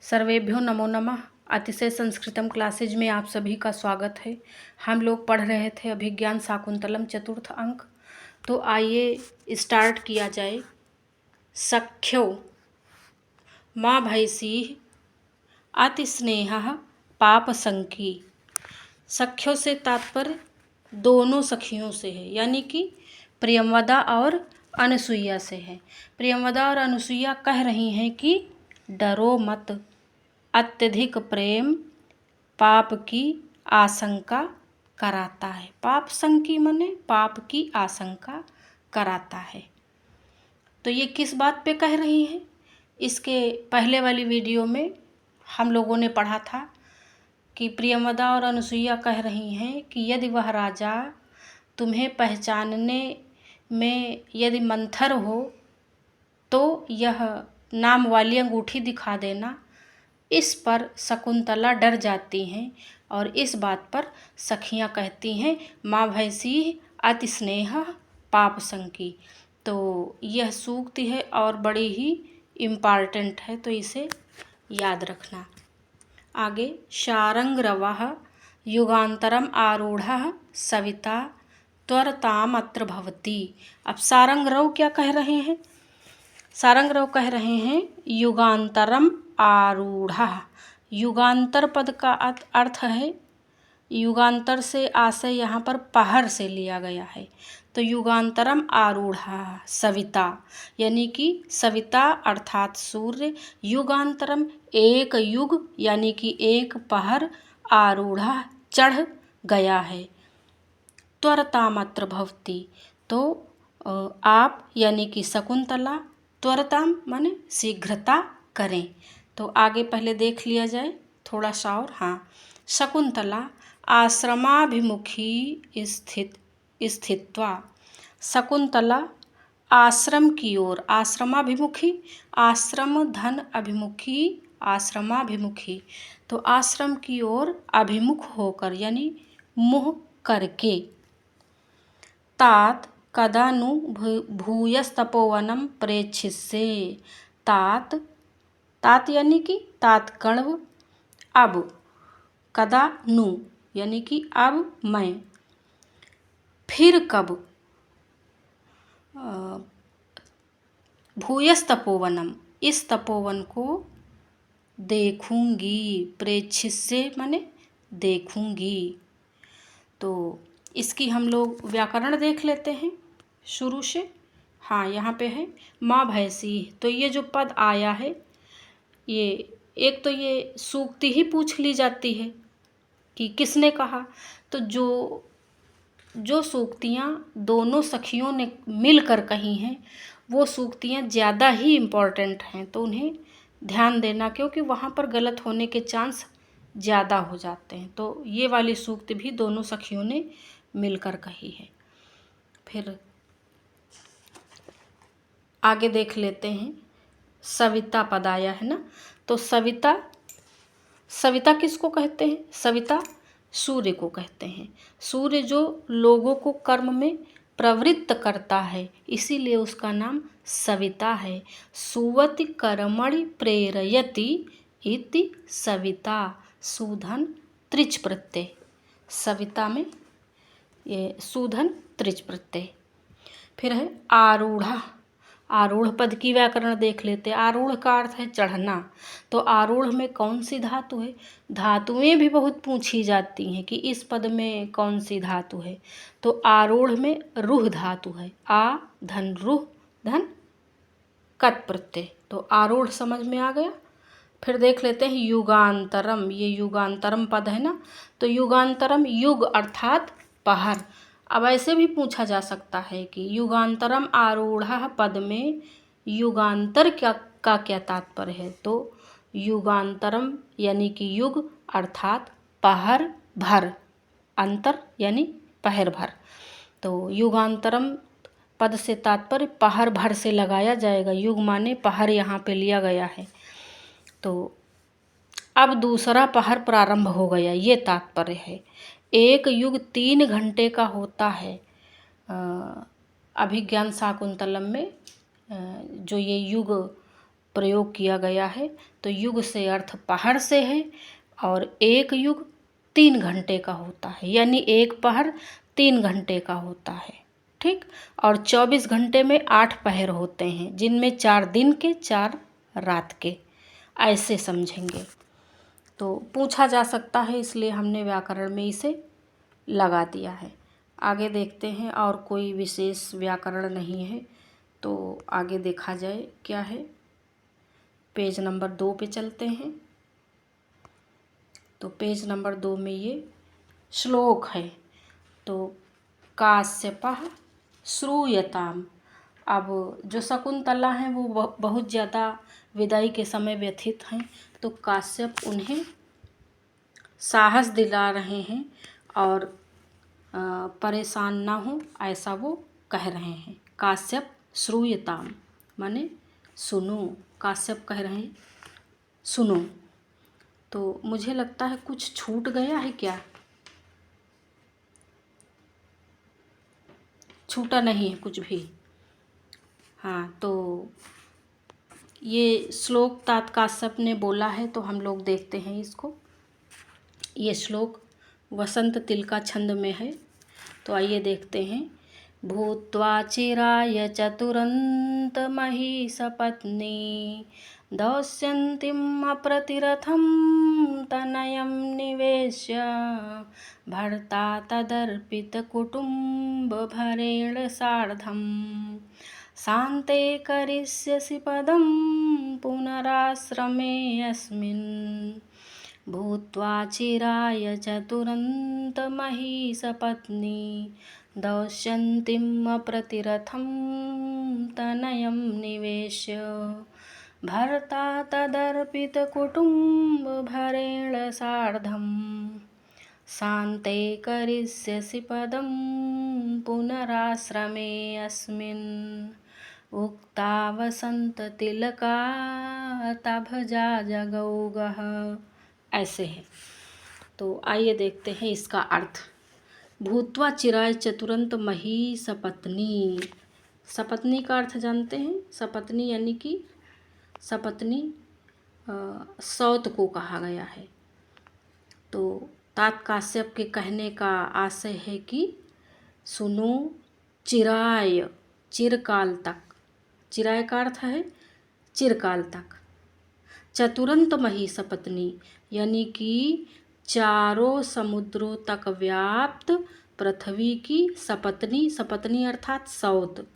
सर्वेभ्यो नमो नमः। अतिशय संस्कृतम क्लासेज में आप सभी का स्वागत है। हम लोग पढ़ रहे थे अभिज्ञान शाकुंतलम चतुर्थ अंक। तो आइए स्टार्ट किया जाए। सख्यो माँ भैसी अतिस्नेह पापसंकी। सख्यों से तात्पर्य दोनों सखियों से है, यानी कि प्रियंवदा और अनुसुईया से है। प्रियंवदा और अनुसुईया कह रही हैं कि डरो मत, अत्यधिक प्रेम पाप की आशंका कराता है। पाप संकी मने पाप की आशंका कराता है। तो ये किस बात पे कह रही हैं? इसके पहले वाली वीडियो में हम लोगों ने पढ़ा था कि प्रियंवदा और अनुसुईया कह रही हैं कि यदि वह राजा तुम्हें पहचानने में यदि मंथर हो तो यह नाम वाली अंगूठी दिखा देना। इस पर शकुंतला डर जाती हैं और इस बात पर सखियां कहती हैं माँ भैसी अति स्नेह पाप संकी। तो यह सूक्ति है और बड़ी ही इम्पॉर्टेंट है, तो इसे याद रखना। आगे शारंगरवः युगांतरम आरूढ़ सविता त्वरताम अत्र भवती। अब सारंगरव क्या कह रहे हैं? सारंगरव कह रहे हैं युगांतरम आरूढ़। युगांतर पद का अर्थ है, युगांतर से आशय यहाँ पर पहर से लिया गया है। तो युगांतरम आरूढ़ सविता, यानी कि सविता अर्थात सूर्य, युगांतरम एक युग यानी कि एक पहर, आरूढ़ चढ़ गया है। त्वरतामत्र भवती, तो आप यानी कि शकुंतला त्वरताम माने शीघ्रता करें। तो आगे पहले देख लिया जाए थोड़ा सा और। हाँ, शकुंतला आश्रमाभिमुखी स्थित्वा। शकुंतला आश्रम की ओर, आश्रमाभिमुखी, आश्रम धन अभिमुखी, आश्रमाभिमुखी, तो आश्रम की ओर अभिमुख होकर यानी मुँह करके। तात कदा नु भूयस्तपोवनम प्रेक्षिष्ये। तात, तात यानी कि तात्कण्व, अब, कदा नु यानी कि अब मैं, फिर कब, भूयस्तपोवनम इस तपोवन को देखूंगी। प्रेक्षिष्ये माने देखूंगी। तो इसकी हम लोग व्याकरण देख लेते हैं शुरू से। हाँ, यहाँ पे है माँ भैसी। तो ये जो पद आया है, ये एक तो ये सूक्ति ही पूछ ली जाती है कि किसने कहा। तो जो सूक्तियाँ दोनों सखियों ने मिलकर कही हैं वो सूक्तियाँ ज़्यादा ही इम्पॉर्टेंट हैं, तो उन्हें ध्यान देना, क्योंकि वहाँ पर गलत होने के चांस ज़्यादा हो जाते हैं। तो ये वाली सूक्ति भी दोनों सखियों ने मिलकर कही है। फिर आगे देख लेते हैं। सविता पद आया है ना, तो सविता, सविता किसको कहते हैं? सविता सूर्य को कहते हैं। सूर्य जो लोगों को कर्म में प्रवृत्त करता है, इसीलिए उसका नाम सविता है। सुवति कर्मणि प्रेरयति इति सविता। सुधन त्रिच प्रत्यय, सविता में ये सुधन त्रिच प्रत्यय। फिर है आरूढ़ा। आरूढ़ पद की व्याकरण देख लेते हैं। आरूढ़ का अर्थ है चढ़ना। तो आरूढ़ में कौन सी धातु है? धातुएं भी बहुत पूछी जाती हैं कि इस पद में कौन सी धातु है। तो आरूढ़ में रुह धातु है। आ धन रुह धन कत प्रत्यय। तो आरूढ़ समझ में आ गया। फिर देख लेते हैं युगांतरम। ये युगांतरम पद है ना, तो युगांतरम युग अर्थात पहर। अब ऐसे भी पूछा जा सकता है कि युगांतरम आरूढ़ पद में युगांतर का क्या तात्पर्य है? तो युगांतरम यानी कि युग अर्थात पहर भर, अंतर यानी पहर भर। तो युगांतरम पद से तात्पर्य पहर भर से लगाया जाएगा। युग माने पहर यहाँ पे लिया गया है। तो अब दूसरा पहर प्रारंभ हो गया, ये तात्पर्य है। एक युग 3 घंटे का होता है। अभिज्ञान शाकुंतलम में जो ये युग प्रयोग किया गया है। तो युग से अर्थ पहर से है और एक युग 3 घंटे का होता है, यानी एक पहर 3 घंटे का होता है। ठीक, और 24 घंटे में 8 पहर होते हैं, जिनमें 4 दिन के 4 रात के, ऐसे समझेंगे। तो पूछा जा सकता है, इसलिए हमने व्याकरण में इसे लगा दिया है। आगे देखते हैं, और कोई विशेष व्याकरण नहीं है, तो आगे देखा जाए क्या है। पेज नंबर 2 पे चलते हैं। तो पेज नंबर 2 में ये श्लोक है। तो काश्यपः श्रूयताम। अब जो शकुंतला हैं वो बहुत ज़्यादा विदाई के समय व्यथित हैं, तो काश्यप उन्हें साहस दिला रहे हैं और परेशान ना हो, ऐसा वो कह रहे हैं। काश्यप श्रूयताम माने सुनो, काश्यप कह रहे हैं सुनो। तो मुझे लगता है कुछ छूट गया है क्या? छूटा नहीं है कुछ भी। हाँ, तो ये श्लोक तात काश्यप ने बोला है, तो हम लोग देखते हैं इसको। ये श्लोक वसंत तिलका छंद में है, तो आइए देखते हैं। भूत्वा चिराय चतुरंत महिषपत्नी दौश्यन्तीम् अप्रतिरथं तनयं निवेश्य भर्ता तदर्पितकुटुम्बभरेण सार्धं शान्ते करिष्यसि पदं पुनराश्रमेऽस्मिन् भूत्वा चिराय चतुरन्तमहिषपत्नी दौश्यन्तीम् अप्रतिरथं तनयं निवेश्य भर्ता तदर्पितकुटुम्बभरेण सार्धं शान्ते करिष्यसि पदं पुनराश्रमेऽस्मिन् उक्ता वसन्ततिलका तभजा जगौगः। ऐसे है। तो आइए देखते हैं इसका अर्थ। भूत्वा चिराय चतुरंत महिषपत्नी। सपत्नी का अर्थ जानते हैं। सपत्नी यानी कि सपत्नी सौत को कहा गया है। तो तात काश्यप के कहने का आशय है कि सुनो, चिराय चिरकाल तक, चिराय का अर्थ है चिरकाल तक, चतुरंत महिषपत्नी यानी कि चारों समुद्रों तक व्याप्त पृथ्वी की सपत्नी, सपत्नी अर्थात सौत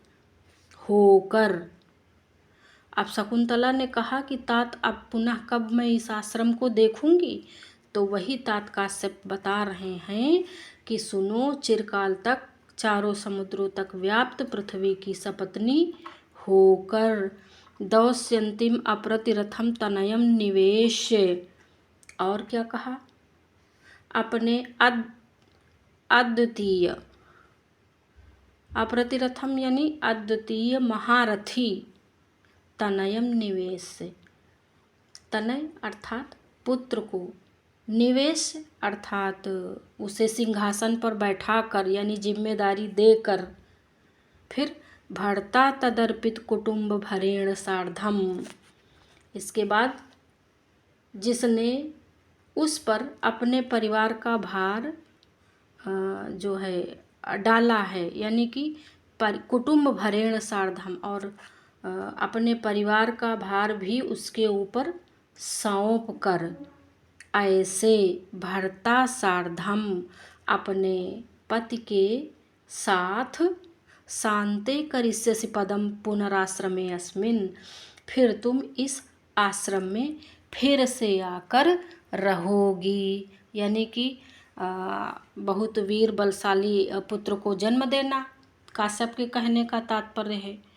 होकर। अब शकुंतला ने कहा कि तात अब पुनः कब मैं इस आश्रम को देखूंगी, तो वही तात काश्यप बता रहे हैं कि सुनो, चिरकाल तक चारों समुद्रों तक व्याप्त पृथ्वी की सपत्नी होकर दौश्यन्तीम् अप्रतिरथं तनयं निवेश्य। और क्या कहा? अपने अद्वितीय, अप्रतिरथम यानी अद्वितीय महारथी, तनयम निवेश से, तनय अर्थात पुत्र को, निवेश अर्थात उसे सिंहासन पर बैठाकर यानी जिम्मेदारी देकर, फिर भर्ता तदर्पित कुटुंब भरेण सार्धम, इसके बाद जिसने उस पर अपने परिवार का भार जो है डाला है, यानी कि कुटुंब भरेण सार्धम, और अपने परिवार का भार भी उसके ऊपर सौंप कर, ऐसे भर्ता सार्धम अपने पति के साथ, शान्ते करिष्यसि पदम पुनराश्रमे अस्मिन्, फिर तुम इस आश्रम में फिर से आकर रहोगी, यानी कि बहुत वीर बलशाली पुत्र को जन्म देना, काश्यप के कहने का तात्पर्य है।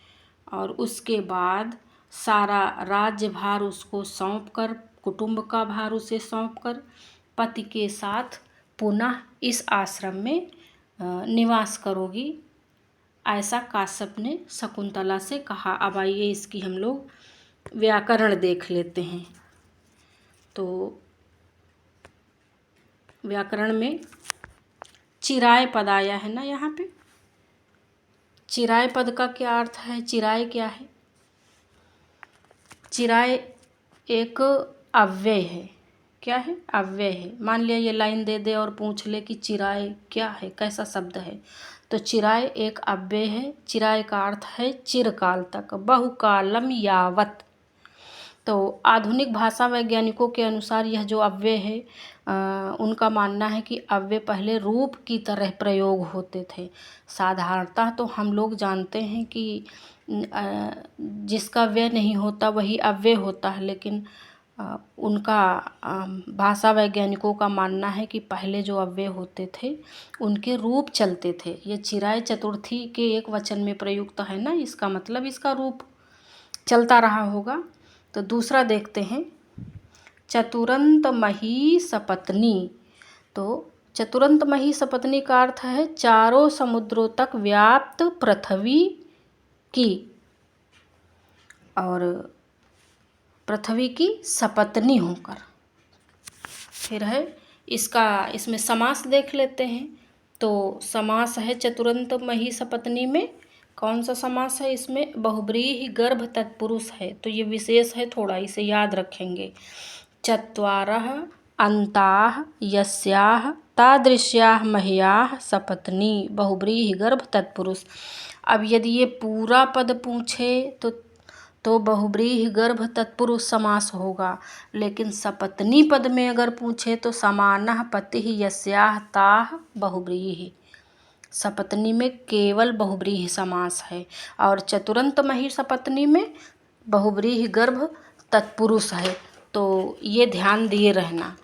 और उसके बाद सारा राज्य भार उसको सौंप कर, कुटुंब का भार उसे सौंप कर पति के साथ पुनः इस आश्रम में निवास करोगी, ऐसा काश्यप ने शकुंतला से कहा। अब आइए इसकी हम लोग व्याकरण देख लेते हैं। तो व्याकरण में चिराय पद आया है ना, यहाँ पे चिराय पद का क्या अर्थ है? चिराय क्या है? चिराय एक अव्यय है। क्या है? अव्यय है। मान लिया ये लाइन दे दे और पूछ ले कि चिराय क्या है, कैसा शब्द है, तो चिराय एक अव्यय है। चिराय का अर्थ है चिरकाल तक, बहुकालम यावत। तो आधुनिक भाषा वैज्ञानिकों के अनुसार यह जो अव्यय है, उनका मानना है कि अव्यय पहले रूप की तरह प्रयोग होते थे। साधारणतः तो हम लोग जानते हैं कि जिसका व्यय नहीं होता वही अव्यय होता है, लेकिन उनका भाषा वैज्ञानिकों का मानना है कि पहले जो अव्यय होते थे उनके रूप चलते थे। ये चिराय चतुर्थी के एक वचन में प्रयुक्त है ना, इसका मतलब इसका रूप चलता रहा होगा। तो दूसरा देखते हैं, चतुरंत मही सपत्नी। तो चतुरंत मही सपत्नी का अर्थ है चारों समुद्रों तक व्याप्त पृथ्वी की, और पृथ्वी की सपत्नी होकर। फिर है इसमें समास देख लेते हैं। तो समास है चतुरंत मही सपत्नी में कौन सा समास है? इसमें बहुब्रीहि गर्भ तत्पुरुष है, तो ये विशेष है, थोड़ा इसे याद रखेंगे। चत्वारः अन्ताः यस्याः तादृश्याः मह्याः सपत्नी, बहुब्रीहि गर्भ तत्पुरुष। अब यदि ये पूरा पद पूछे तो बहुब्रीहि गर्भ तत्पुरुष समास होगा, लेकिन सपत्नी पद में अगर पूछे तो समानः पतिः यस्याः ताः बहुब्रीहि। सपत्नी में केवल बहुब्रीहि समास है, और चतुरंत मही सपत्नी में बहुब्रीहि गर्भ तत्पुरुष है। तो ये ध्यान दिए रहना।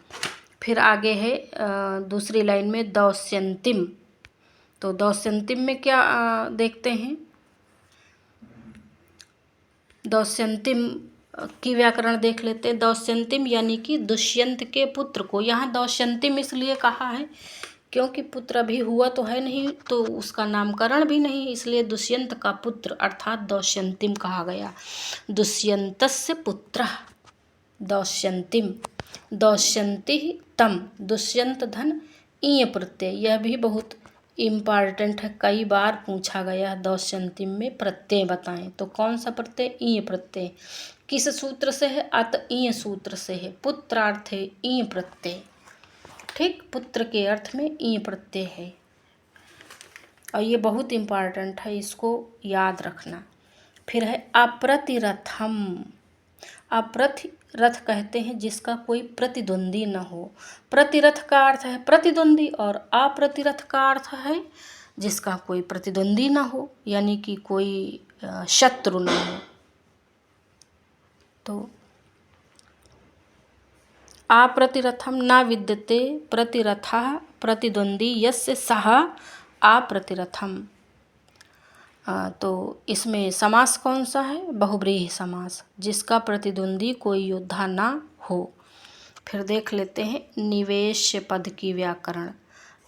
फिर आगे है दूसरी लाइन में दौस्यंतिम। तो दौस्यंतिम में क्या देखते हैं? दौस्यंतिम की व्याकरण देख लेते हैं। दौस्यंतिम यानी कि दुष्यंत के पुत्र को, यहाँ दौस्यंतिम इसलिए कहा है क्योंकि पुत्र अभी हुआ तो है नहीं, तो उसका नामकरण भी नहीं, इसलिए दुष्यंत का पुत्र अर्थात दौस्यंतिम कहा गया। दुष्यंतस्य पुत्रः दौस्यंतिम। दौस्यन्ति तम, दुष्यंत धन ईय प्रत्यय, यह भी बहुत इम्पॉर्टेंट है, कई बार पूछा गया। दौस्यंतिम में प्रत्यय बताएं, तो कौन सा प्रत्यय? ईय प्रत्यय। किस सूत्र से है? अत ईय सूत्र से है। पुत्रार्थ है ईय प्रत्यय। ठीक, पुत्र के अर्थ में ईय प्रत्यय है, और ये बहुत इम्पॉर्टेंट है, इसको याद रखना। फिर है अप्रतिरथम। अप्रतिरथ कहते हैं जिसका कोई प्रतिद्वंदी न हो। प्रतिरथ का अर्थ है प्रतिद्वंदी, और अप्रतिरथ का अर्थ है जिसका कोई प्रतिद्वंदी न हो, यानी कि कोई शत्रु न हो। तो अप्रतिरथम न विद्यते प्रतिरथः प्रतिद्वंदी यस्य सः अप्रतिरथम। तो इसमें समास कौन सा है? बहुब्रीहि समास, जिसका प्रतिद्वंदी कोई योद्धा ना हो। फिर देख लेते हैं निवेश पद की व्याकरण।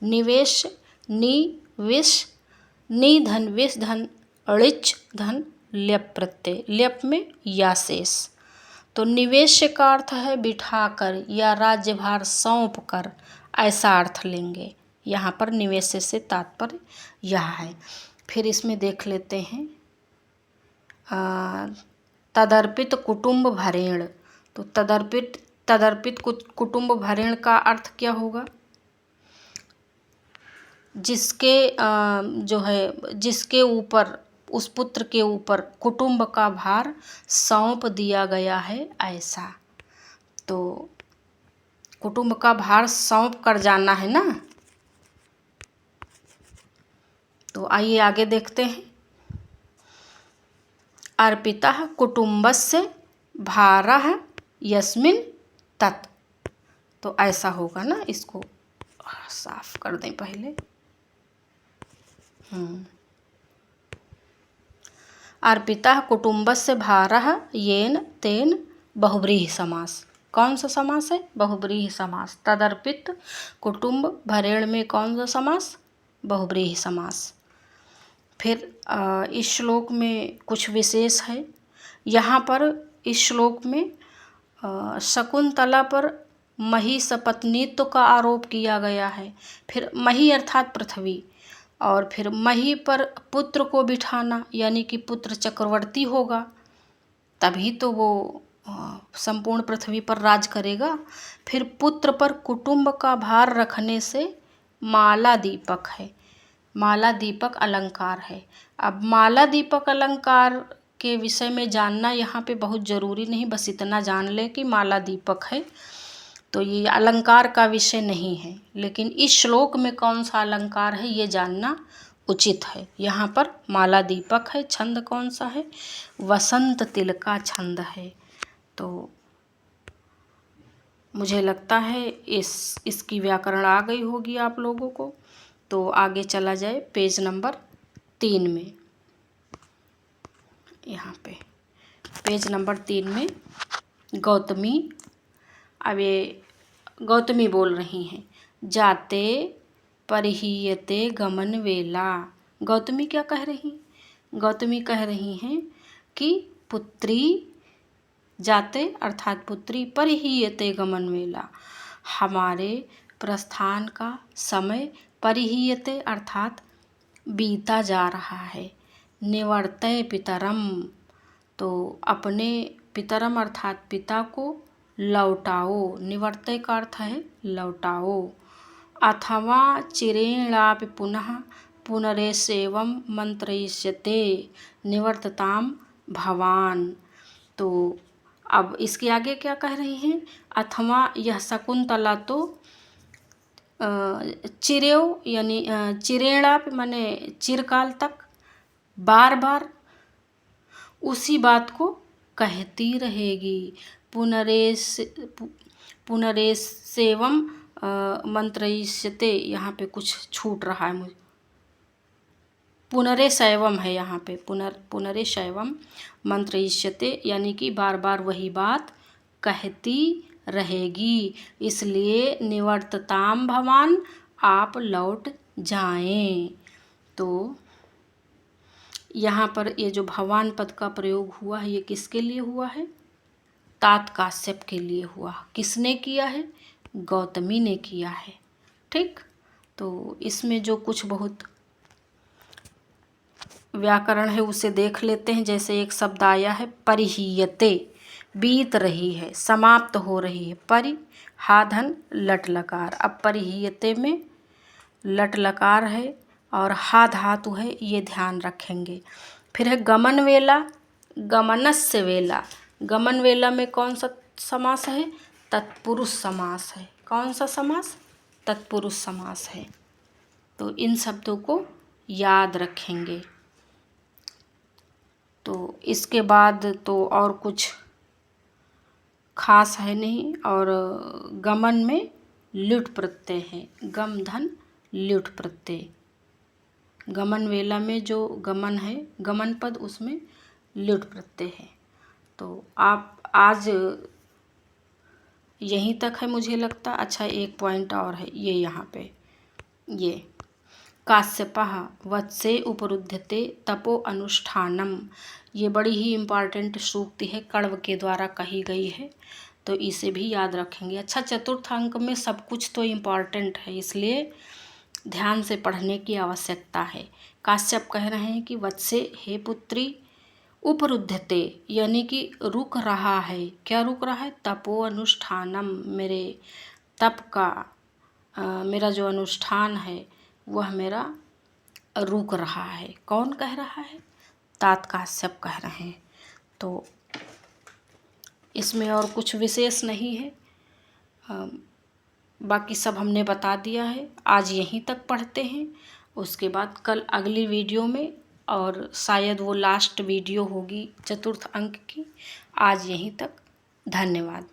निवेश, नि विश, नि धन विश धन ऋच धन ल्यप प्रत्यय, ल्यप में या शेष। तो निवेश का अर्थ है बिठाकर या राज्यभार सौंप कर, ऐसा अर्थ लेंगे। यहाँ पर निवेश से तात्पर्य यह है। फिर इसमें देख लेते हैं तदर्पित कुटुंब भरेण। तो तदर्पित कुटुंब भरेण का अर्थ क्या होगा? जिसके ऊपर, उस पुत्र के ऊपर कुटुंब का भार सौंप दिया गया है, ऐसा। तो कुटुंब का भार सौंप कर जाना है ना। तो आइए आगे देखते हैं। अर्पितः कुटुम्बस्य भारः यस्मिन् तत्। तो ऐसा होगा ना, इसको साफ कर दें पहले। अर्पितः कुटुम्बस्य भारः येन तेन, बहुब्रीहि समास। कौन सा समास है? बहुब्रीहि समास। तदर्पित कुटुंब भरेण में कौन सा समास? बहुब्रीहि समास। फिर इस श्लोक में कुछ विशेष है। यहाँ पर इस श्लोक में शकुंतला पर मही सपत्नीत्व का आरोप किया गया है। फिर मही अर्थात पृथ्वी, और फिर मही पर पुत्र को बिठाना, यानी कि पुत्र चक्रवर्ती होगा, तभी तो वो संपूर्ण पृथ्वी पर राज करेगा। फिर पुत्र पर कुटुंब का भार रखने से माला दीपक है। माला दीपक अलंकार है। अब माला दीपक अलंकार के विषय में जानना यहाँ पे बहुत ज़रूरी नहीं, बस इतना जान ले कि माला दीपक है, तो ये अलंकार का विषय नहीं है। लेकिन इस श्लोक में कौन सा अलंकार है ये जानना उचित है। यहाँ पर माला दीपक है, छंद कौन सा है, वसंत तिल का छंद है। तो मुझे लगता है इसकी व्याकरण आ गई होगी आप लोगों को। तो आगे चला जाए पेज नंबर 3 में। यहाँ पे पेज नंबर 3 में गौतमी, अब ये गौतमी बोल रही हैं, जाते परिहीयते गमन वेला। गौतमी क्या कह रही? गौतमी कह रही हैं कि पुत्री, जाते अर्थात पुत्री, परिहीयते गमन वेला, हमारे प्रस्थान का समय, परिहीयते अर्थात बीता जा रहा है। निवर्तय पितरम, तो अपने पितरम अर्थात पिता को लौटाओ। निवर्तय का अर्थ है लौटाओ। अथवा चिरेणापि पुनः पुनरेसेवं मंत्रयिष्यते निवर्तताम भवान। तो अब इसके आगे क्या कह रही हैं? अथवा यह शकुंतला तो चिरेव यानी चिरेणापि माने चिरकाल तक बार बार उसी बात को कहती रहेगी। पुनरेसेवम मंत्रयिष्यते, यहाँ पे कुछ छूट रहा है मुझे, पुनरेशैवम है यहाँ पे, पुनरेशैवम मंत्रयिष्यते यानी कि बार बार वही बात कहती रहेगी, इसलिए निवर्तताम भवान, आप लौट जाएं। तो यहाँ पर ये जो भवान पद का प्रयोग हुआ है ये किसके लिए हुआ है? तात काश्यप के लिए हुआ। किसने किया है? गौतमी ने किया है। ठीक, तो इसमें जो कुछ बहुत व्याकरण है उसे देख लेते हैं। जैसे एक शब्द आया है परिहीयते, बीत रही है, समाप्त हो रही है। परि, हा धन लट लकार। अब परिहीयते में लट लकार है और हा धातु है, ये ध्यान रखेंगे। फिर है गमन वेला, गमनस्य वेला। गमन वेला में कौन सा समास है? तत्पुरुष समास है। कौन सा समास? तत्पुरुष समास है। तो इन शब्दों को याद रखेंगे। तो इसके बाद तो और कुछ खास है नहीं। और गमन में ल्युट प्रत्यय है, गम धन ल्युट प्रत्यय। गमन वेला में जो गमन है, गमन पद, उसमें ल्युट प्रत्यय है। तो आप आज यहीं तक है मुझे लगता। अच्छा, एक पॉइंट और है ये यहाँ पे, ये काश्यपः वत्से उपरुध्यते तपो अनुष्ठानम, ये बड़ी ही इम्पॉर्टेंट सूक्ति है, कण्व के द्वारा कही गई है, तो इसे भी याद रखेंगे। अच्छा, चतुर्थ अंक में सब कुछ तो इम्पॉर्टेंट है, इसलिए ध्यान से पढ़ने की आवश्यकता है। काश्यप कह रहे हैं कि वत्से, हे पुत्री, उपरुध्यते यानी कि रुक रहा है। क्या रुक रहा है? तपो अनुष्ठानम, मेरे तप का मेरा जो अनुष्ठान है वह मेरा रुक रहा है। कौन कह रहा है? तात काश्यप कह रहे हैं। तो इसमें और कुछ विशेष नहीं है, बाकी सब हमने बता दिया है। आज यहीं तक पढ़ते हैं, उसके बाद कल अगली वीडियो में, और शायद वो लास्ट वीडियो होगी चतुर्थ अंक की। आज यहीं तक, धन्यवाद।